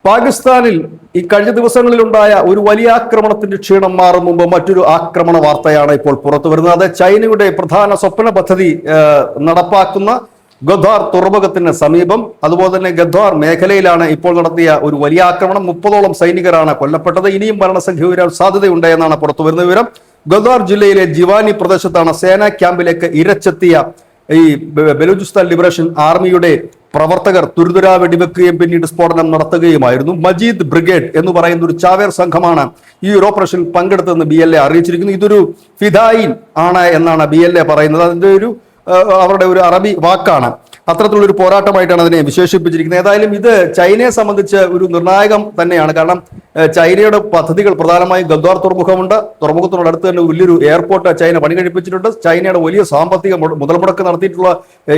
പാകിസ്ഥാനിൽ ഈ കഴിഞ്ഞ ദിവസങ്ങളിലുണ്ടായ ഒരു വലിയ ആക്രമണത്തിന്റെ ക്ഷീണം മാറും മുമ്പ് മറ്റൊരു ആക്രമണ വാർത്തയാണ് ഇപ്പോൾ പുറത്തു വരുന്നത്. അത് ചൈനയുടെ പ്രധാന സ്വപ്ന പദ്ധതി നടപ്പാക്കുന്ന ഗദ്വാർ തുറമുഖത്തിന് സമീപം, അതുപോലെ തന്നെ ഗദ്വാർ മേഖലയിലാണ് ഇപ്പോൾ നടത്തിയ ഒരു വലിയ ആക്രമണം. 30ഓളം സൈനികരാണ് കൊല്ലപ്പെട്ടത്. ഇനിയും മരണസംഖ്യ ഉയരാൻ സാധ്യതയുണ്ട് എന്നാണ് പുറത്തു വരുന്ന വിവരം. ഗദ്വാർ ജില്ലയിലെ ജിവാനി പ്രദേശത്താണ് സേനാ ക്യാമ്പിലേക്ക് ഇരച്ചെത്തിയ ഈ ബലൂചിസ്ഥാൻ ലിബറേഷൻ ആർമിയുടെ പ്രവർത്തകർ തുരുതുരാ വെടിവെക്കുകയും പിന്നീട് സ്ഫോടനം നടത്തുകയുമായിരുന്നു. മജീദ് ബ്രിഗേഡ് എന്ന് പറയുന്ന ഒരു ചാവേർ സംഘമാണ് ഈ ഒരു ഓപ്പറേഷൻ പങ്കെടുത്തതെന്ന് BLA അറിയിച്ചിരിക്കുന്നു. ഇതൊരു ഫിദായിൻ ആണ് എന്നാണ് BLA പറയുന്നത്. അതിന്റെ അവരുടെ ഒരു അറബി വാക്കാണ്. അത്തരത്തിലുള്ള ഒരു പോരാട്ടമായിട്ടാണ് അതിനെ വിശേഷിപ്പിച്ചിരിക്കുന്നത്. ഏതായാലും ഇത് ചൈനയെ സംബന്ധിച്ച് ഒരു നിർണായകം തന്നെയാണ്. കാരണം ചൈനയുടെ പദ്ധതികൾ പ്രധാനമായും ഗദ്വാർ തുറമുഖമുണ്ട്. തുറമുഖത്തിനോടടുത്ത് തന്നെ വലിയൊരു എയർപോർട്ട് ചൈന പണി കഴിപ്പിച്ചിട്ടുണ്ട്. ചൈനയുടെ വലിയ സാമ്പത്തിക മുതൽമുടക്ക് നടത്തിയിട്ടുള്ള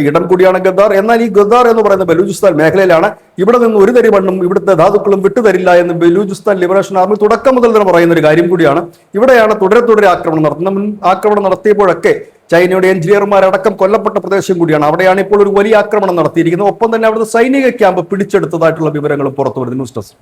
ഇടം കൂടിയാണ് ഗദ്വാർ. എന്നാൽ ഈ ഗദ്വാർ എന്ന് പറയുന്ന ബലൂചിസ്ഥാൻ മേഖലയിലാണ്. ഇവിടെ നിന്ന് ഒരു തരി മണ്ണും ഇവിടുത്തെ ധാതുക്കളും വിട്ടുതരില്ല എന്ന് ബലൂചിസ്ഥാൻ ലിബറേഷൻ ആർമി തുടക്കം മുതൽ തന്നെ പറയുന്ന ഒരു കാര്യം കൂടിയാണ്. ഇവിടെയാണ് തുടരെ ആക്രമണം നടത്തുന്നത്. ആക്രമണം നടത്തിയപ്പോഴൊക്കെ ചൈനയുടെ എഞ്ചിനീയർമാരടക്കം കൊല്ലപ്പെട്ട പ്രദേശം കൂടിയാണ്. അവിടെയാണ് ഇപ്പോൾ ഒരു വലിയ ആക്രമണം നടത്തിയിരിക്കുന്നത്. ഒപ്പം തന്നെ അവിടുത്തെ സൈനിക ക്യാമ്പ് പിടിച്ചെടുത്തതായിട്ടുള്ള വിവരങ്ങളും പുറത്തു വരുന്നു. News desk.